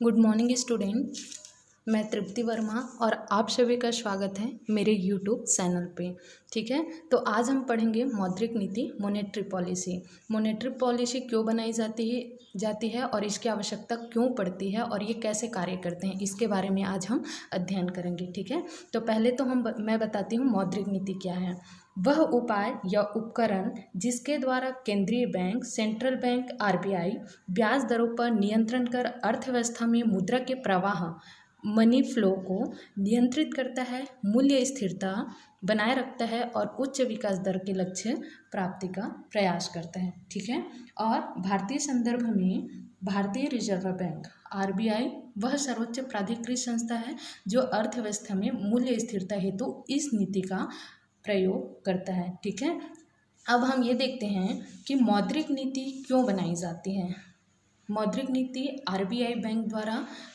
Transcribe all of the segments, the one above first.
Good morning student. मैं तृप्ति वर्मा और आप सभी का स्वागत है मेरे यूट्यूब चैनल पे। ठीक है, तो आज हम पढ़ेंगे मौद्रिक नीति, मॉनेटरी पॉलिसी। मॉनेटरी पॉलिसी क्यों बनाई जाती है और इसकी आवश्यकता क्यों पड़ती है और ये कैसे कार्य करते हैं, इसके बारे में आज हम अध्ययन करेंगे। ठीक है, तो पहले तो मैं बताती हूँ मौद्रिक नीति क्या है। वह उपाय या उपकरण जिसके द्वारा केंद्रीय बैंक, सेंट्रल बैंक, आरबीआई ब्याज दरों पर नियंत्रण कर अर्थव्यवस्था में मुद्रा के प्रवाह, मनी फ्लो को नियंत्रित करता है, मूल्य स्थिरता बनाए रखता है और उच्च विकास दर के लक्ष्य प्राप्ति का प्रयास करता है। ठीक है, और भारतीय संदर्भ में भारतीय रिजर्व बैंक आरबीआई वह सर्वोच्च प्राधिकृत संस्था है जो अर्थव्यवस्था में मूल्य स्थिरता हेतु इस नीति का प्रयोग करता है। ठीक है, अब हम ये देखते हैं कि मौद्रिक नीति क्यों बनाई जाती है। मौद्रिक नीति आरबीआई बैंक द्वारा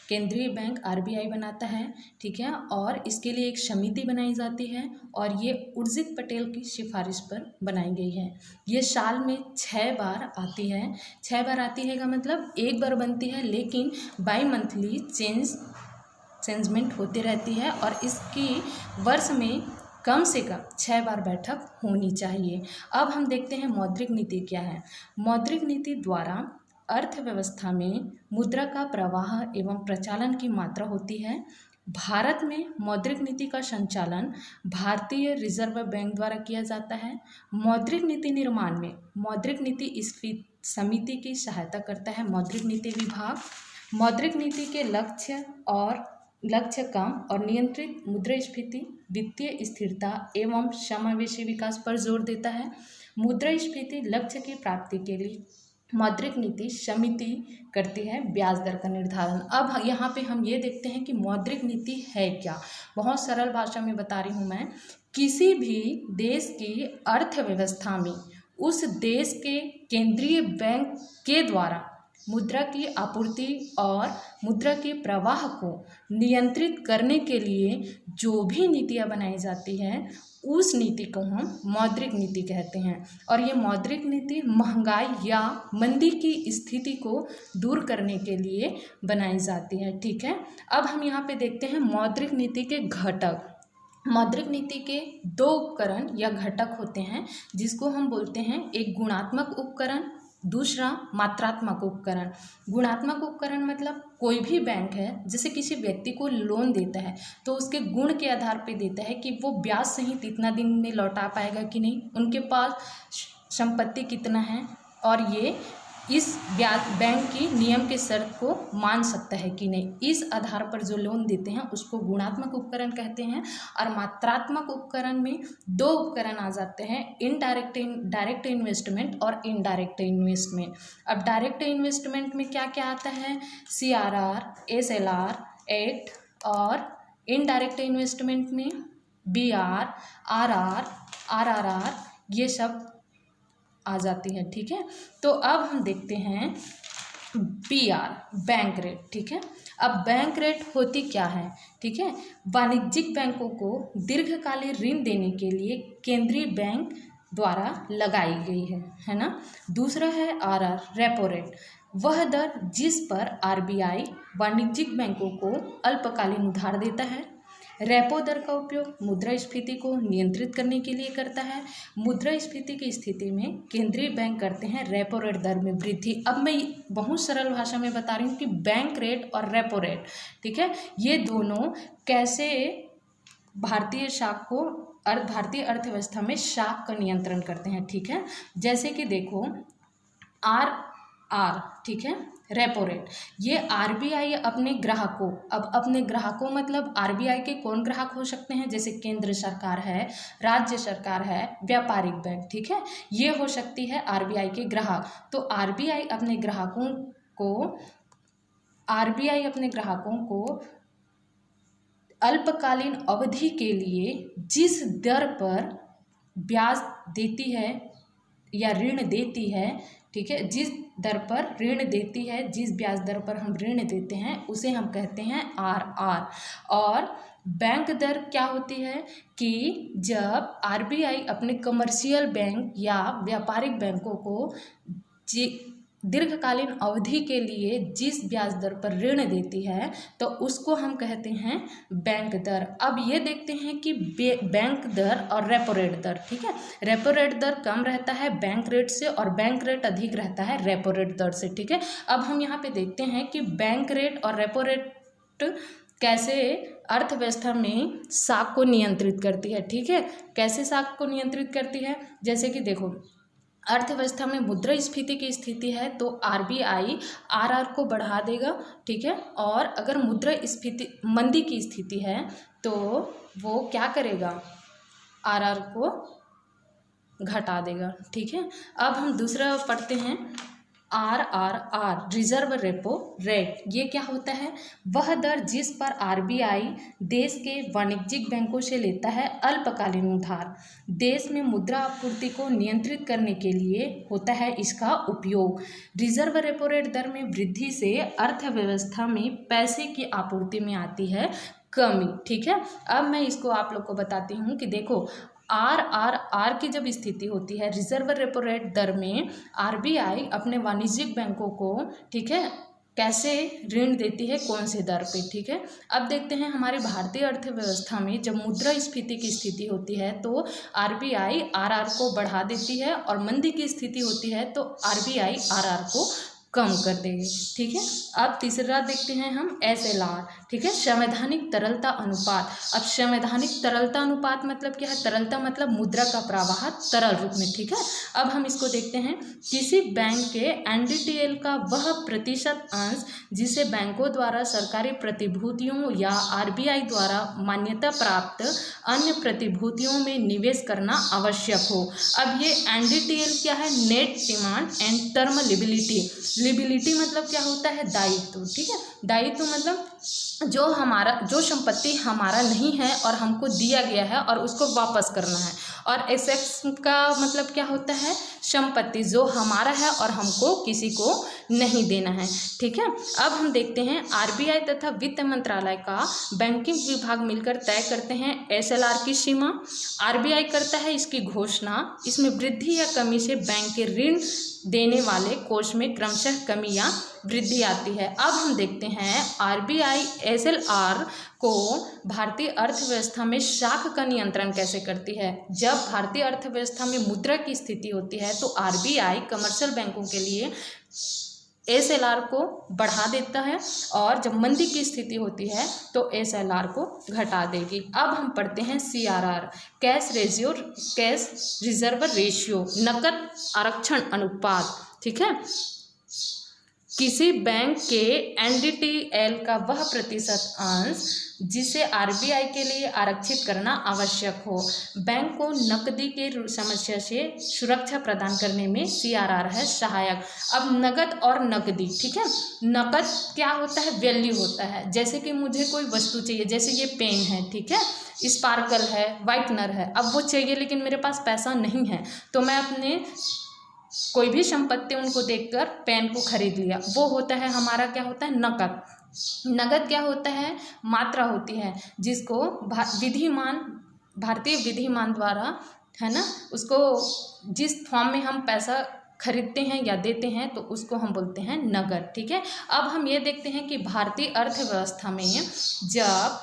केंद्रीय बैंक आरबीआई बनाता है। ठीक है, और इसके लिए एक समिति बनाई जाती है और ये उर्जित पटेल की सिफारिश पर बनाई गई है। ये साल में 6 बार आती है। 6 बार आती है का मतलब एक बार बनती है, लेकिन बाई मंथली चेंजमेंट होती रहती है और इसकी वर्ष में कम से कम 6 बार बैठक होनी चाहिए। अब हम देखते हैं मौद्रिक नीति क्या है। मौद्रिक नीति द्वारा अर्थव्यवस्था में मुद्रा का प्रवाह एवं प्रचालन की मात्रा होती है। भारत में मौद्रिक नीति का संचालन भारतीय रिजर्व बैंक द्वारा किया जाता है। मौद्रिक नीति निर्माण में मौद्रिक नीति समिति की सहायता करता है मौद्रिक नीति विभाग। मौद्रिक नीति के लक्ष्य कम और नियंत्रित मुद्रास्फीति, वित्तीय स्थिरता एवं समावेशी विकास पर जोर देता है। मुद्रास्फीति लक्ष्य की प्राप्ति के लिए मौद्रिक नीति समिति करती है ब्याज दर का निर्धारण। अब यहाँ पे हम ये देखते हैं कि मौद्रिक नीति है क्या। बहुत सरल भाषा में बता रही हूँ मैं। किसी भी देश की अर्थव्यवस्था में उस देश के केंद्रीय बैंक के द्वारा मुद्रा की आपूर्ति और मुद्रा के प्रवाह को नियंत्रित करने के लिए जो भी नीतियाँ बनाई जाती हैं उस नीति को हम मौद्रिक नीति कहते हैं। और ये मौद्रिक नीति महंगाई या मंदी की स्थिति को दूर करने के लिए बनाई जाती है। ठीक है, अब हम यहाँ पे देखते हैं मौद्रिक नीति के घटक। मौद्रिक नीति के 2 उपकरण या घटक होते हैं जिसको हम बोलते हैं एक गुणात्मक उपकरण, दूसरा मात्रात्मक उपकरण। गुणात्मक उपकरण मतलब कोई भी बैंक है जैसे किसी व्यक्ति को लोन देता है तो उसके गुण के आधार पे देता है कि वो ब्याज सहित इतना दिन में लौटा पाएगा कि नहीं, उनके पास संपत्ति कितना है और ये इस बैंक की नियम के शर्त को मान सकता है कि नहीं। इस आधार पर जो लोन देते हैं उसको गुणात्मक उपकरण कहते हैं। और मात्रात्मक उपकरण में 2 उपकरण आ जाते हैं, डायरेक्ट इन्वेस्टमेंट और इनडायरेक्ट इन्वेस्टमेंट। अब डायरेक्ट इन्वेस्टमेंट में क्या क्या आता है, CRR, SLR एक्ट, और इनडायरेक्ट इन्वेस्टमेंट में BR, RR, RRR ये सब आ जाती है। ठीक है, तो अब हम देखते हैं BR बैंक रेट। ठीक है, अब बैंक रेट होती क्या है। ठीक है, वाणिज्यिक बैंकों को दीर्घकालीन ऋण देने के लिए केंद्रीय बैंक द्वारा लगाई गई है ना। दूसरा है RR रेपो रेट, वह दर जिस पर आरबीआई वाणिज्यिक बैंकों को अल्पकालीन उधार देता है। रेपो दर का उपयोग मुद्रास्फीति को नियंत्रित करने के लिए करता है। मुद्रास्फीति की स्थिति में केंद्रीय बैंक करते हैं रेपो रेट दर में वृद्धि। अब मैं बहुत सरल भाषा में बता रही हूँ कि बैंक रेट और रेपो रेट, ठीक है, ये दोनों कैसे भारतीय अर्थव्यवस्था में शाख का नियंत्रण करते हैं। ठीक है, जैसे कि देखो RR, ठीक है, रेपो रेट, ये आरबीआई अपने ग्राहकों मतलब आरबीआई के कौन ग्राहक हो सकते हैं, जैसे केंद्र सरकार है, राज्य सरकार है, व्यापारिक बैंक, ठीक है, ये हो सकती है आरबीआई के ग्राहक। तो आरबीआई अपने ग्राहकों को अल्पकालीन अवधि के लिए जिस दर पर ब्याज देती है या ऋण देती है, ठीक है, जिस दर पर ऋण देती है, जिस ब्याज दर पर हम ऋण देते हैं उसे हम कहते हैं RR। और बैंक दर क्या होती है कि जब आरबीआई अपने कमर्शियल बैंक या व्यापारिक बैंकों को दीर्घकालीन अवधि के लिए जिस ब्याज दर पर ऋण देती है तो उसको हम कहते हैं बैंक दर। अब ये देखते हैं कि बैंक दर और रेपो रेट दर, ठीक है, रेपो रेट दर कम रहता है बैंक रेट से और बैंक रेट अधिक रहता है रेपो रेट दर से, ठीक है। अब हम यहाँ पे देखते हैं कि बैंक रेट और रेपो रेट कैसे अर्थव्यवस्था में साख को नियंत्रित करती है, ठीक है। कैसे साख को नियंत्रित करती है, जैसे कि देखो अर्थव्यवस्था में मुद्रास्फीति की स्थिति है तो आरबीआई आरआर को बढ़ा देगा, ठीक है। और अगर मुद्रास्फीति मंदी की स्थिति है तो वो क्या करेगा, आरआर को घटा देगा, ठीक है। अब हम दूसरा पढ़ते हैं आरआरआर, रिजर्व रेपो रेट। ये क्या होता है, वह दर जिस पर आरबीआई देश के वाणिज्यिक बैंकों से लेता है अल्पकालीन उधार। देश में मुद्रा आपूर्ति को नियंत्रित करने के लिए होता है इसका उपयोग। रिजर्व रेपो रेट दर में वृद्धि से अर्थव्यवस्था में पैसे की आपूर्ति में आती है कमी, ठीक है। अब मैं इसको आप लोग को बताती हूँ कि देखो आरआरआर की जब स्थिति होती है, रिजर्व रेपो रेट दर में आरबीआई अपने वाणिज्यिक बैंकों को, ठीक है, कैसे ऋण देती है, कौन से दर पे, ठीक है। अब देखते हैं हमारे भारतीय अर्थव्यवस्था में जब मुद्रास्फीति की स्थिति होती है तो आरबीआई आरआर को बढ़ा देती है और मंदी की स्थिति होती है तो आरबीआई आरआर को कम कर देगी, ठीक है। अब तीसरा देखते हैं हम एसएलआर, ठीक है, संवैधानिक तरलता अनुपात। अब संवैधानिक तरलता अनुपात मतलब क्या है, तरलता मतलब मुद्रा का प्रवाह तरल रूप में, ठीक है। अब हम इसको देखते हैं, किसी बैंक के एनडीटीएल का वह प्रतिशत अंश जिसे बैंकों द्वारा सरकारी प्रतिभूतियों या आरबीआई द्वारा मान्यता प्राप्त अन्य प्रतिभूतियों में निवेश करना आवश्यक हो। अब ये एनडीटीएल क्या है, net demand and term liability. Liability मतलब क्या होता है, दायित्व, ठीक है। दायित्व मतलब जो संपत्ति हमारा नहीं है और हमको दिया गया है और उसको वापस करना है। और एसेट्स का मतलब क्या होता है, संपत्ति जो हमारा है और हमको किसी को नहीं देना है, ठीक है। अब हम देखते हैं आरबीआई तथा वित्त मंत्रालय का बैंकिंग विभाग मिलकर तय करते हैं एसएलआर की सीमा। आरबीआई करता है इसकी घोषणा। इसमें वृद्धि या कमी से बैंक के ऋण देने वाले कोष में क्रमशः कमी या वृद्धि आती है। अब हम देखते हैं आरबीआई एसएलआर को भारतीय अर्थव्यवस्था में साख का नियंत्रण कैसे करती है। जब भारतीय अर्थव्यवस्था में मुद्रा की स्थिति होती है तो आरबीआई कमर्शियल बैंकों के लिए एसएलआर को बढ़ा देता है और जब मंदी की स्थिति होती है तो एसएलआर को घटा देगी। अब हम पढ़ते हैं CRR, cash ratio, cash reserve ratio, नकद आरक्षण अनुपात, ठीक है। किसी बैंक के एनडीटीएल का वह प्रतिशत अंश जिसे आरबीआई के लिए आरक्षित करना आवश्यक हो। बैंक को नकदी के समस्या से सुरक्षा प्रदान करने में सीआरआर है सहायक। अब नकद और नकदी, ठीक है। नकद क्या होता है, वैल्यू होता है। जैसे कि मुझे कोई वस्तु चाहिए, जैसे ये पेन है, ठीक है, स्पार्कल है, वाइटनर है, अब वो चाहिए लेकिन मेरे पास पैसा नहीं है तो मैं अपने कोई भी संपत्ति उनको देखकर पेन को खरीद लिया, वो होता है हमारा क्या होता है, नकद। नगद क्या होता है, मात्रा होती है जिसको भारतीय विधिमान द्वारा, है ना, उसको जिस फॉर्म में हम पैसा खरीदते हैं या देते हैं तो उसको हम बोलते हैं नगद, ठीक है। अब हम ये देखते हैं कि भारतीय अर्थव्यवस्था में जब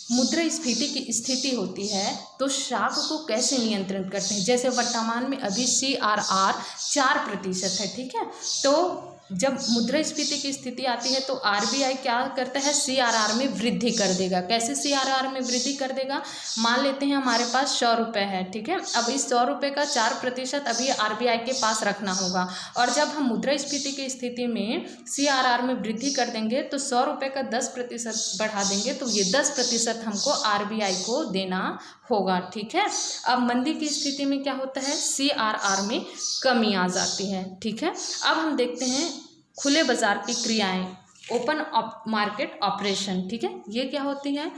मुद्रास्फीति की स्थिति होती है तो साख को कैसे नियंत्रित करते हैं। जैसे वर्तमान में अभी सीआरआर 4% है, ठीक है। तो जब मुद्रास्फीति की स्थिति आती है तो आरबीआई क्या करता है, सीआरआर में वृद्धि कर देगा। कैसे सीआरआर में वृद्धि कर देगा, मान लेते हैं हमारे पास 100 रुपये है, ठीक है। अब इस 100 रुपये का 4% अभी आरबीआई के पास रखना होगा और जब हम मुद्रास्फीति की स्थिति में सीआरआर में वृद्धि कर देंगे तो 100 रुपये का 10% बढ़ा देंगे तो ये 10% हमको आरबीआई को देना होगा, ठीक है। अब मंदी की स्थिति में क्या होता है, सीआरआर में कमी आ जाती है, ठीक है। अब हम देखते हैं खुले बाजार की क्रियाएं, ओपन मार्केट ऑपरेशन, ठीक है। ये क्या होती है,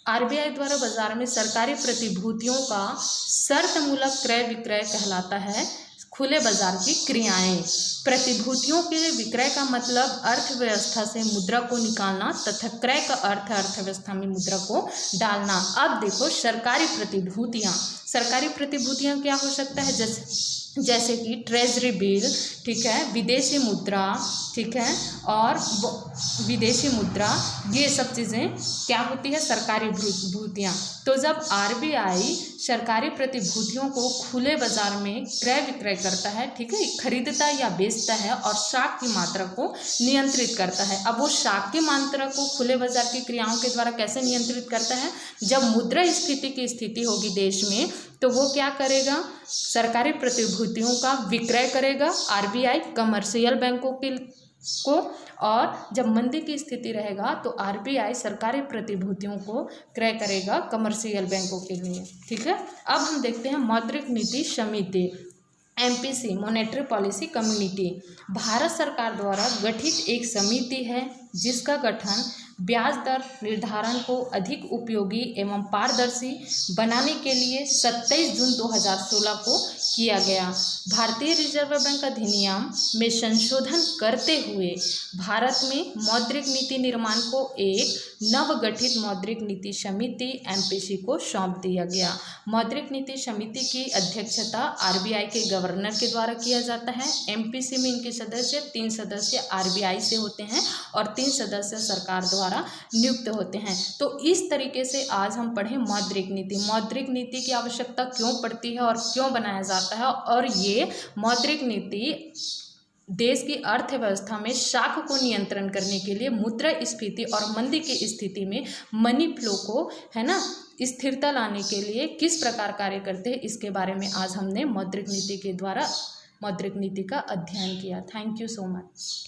आरबीआई द्वारा बाजार में सरकारी प्रतिभूतियों का शर्तमूलक क्रय विक्रय कहलाता है खुले बाजार की क्रियाएं। प्रतिभूतियों के विक्रय का मतलब अर्थव्यवस्था से मुद्रा को निकालना तथा क्रय का अर्थ अर्थव्यवस्था में मुद्रा को डालना। अब देखो सरकारी प्रतिभूतियां क्या हो सकता है, जैसे कि ट्रेजरी बिल, ठीक है, विदेशी मुद्रा, ठीक है, और विदेशी मुद्रा, ये सब चीज़ें क्या होती है, सरकारी भूतियाँ। तो जब आरबीआई सरकारी प्रतिभूतियों को खुले बाजार में क्रय विक्रय करता है, ठीक है, खरीदता या बेचता है और शाख की मात्रा को नियंत्रित करता है। अब वो शाख की मात्रा को खुले बाजार की क्रियाओं के द्वारा कैसे नियंत्रित करता है, जब मुद्रा स्फीति की स्थिति होगी देश में, तो वो क्या करेगा, सरकारी प्रतिभूतियों का विक्रय करेगा आरबीआई कमर्शियल बैंकों को, और जब मंदी की स्थिति रहेगा तो आरबीआई सरकारी प्रतिभूतियों को क्रय करेगा कमर्शियल बैंकों के लिए, ठीक है। अब हम देखते हैं मौद्रिक नीति समिति, MPC, monetary policy community, Bharat सरकार द्वारा गठित एक समिति है जिसका गठन ब्याज दर निर्धारण को अधिक उपयोगी एवं पारदर्शी बनाने के लिए 27 जून 2016 को किया गया। भारतीय रिजर्व बैंक अधिनियम में संशोधन करते हुए भारत में मौद्रिक नीति निर्माण को एक नवगठित मौद्रिक नीति समिति एमपीसी को सौंप दिया गया। मौद्रिक नीति समिति की अध्यक्षता आरबीआई के गवर्नर के द्वारा किया जाता है। एमपीसी में इनके सदस्य 3 सदस्य आरबीआई से होते हैं और 3 सदस्य सरकार द्वारा नियुक्त होते हैं। तो इस तरीके से आज हम पढ़े मौद्रिक नीति। मौद्रिक नीति की आवश्यकता क्यों पड़ती है और क्यों बनाया जाता है, और ये मौद्रिक नीति देश की अर्थव्यवस्था में शाख को नियंत्रण करने के लिए, मुद्रा स्फीति और मंदी की स्थिति में मनी फ्लो को, है ना, स्थिरता लाने के लिए किस प्रकार कार्य करते हैं, इसके बारे में आज हमने मौद्रिक नीति के द्वारा मौद्रिक नीति का अध्ययन किया। Thank you so much.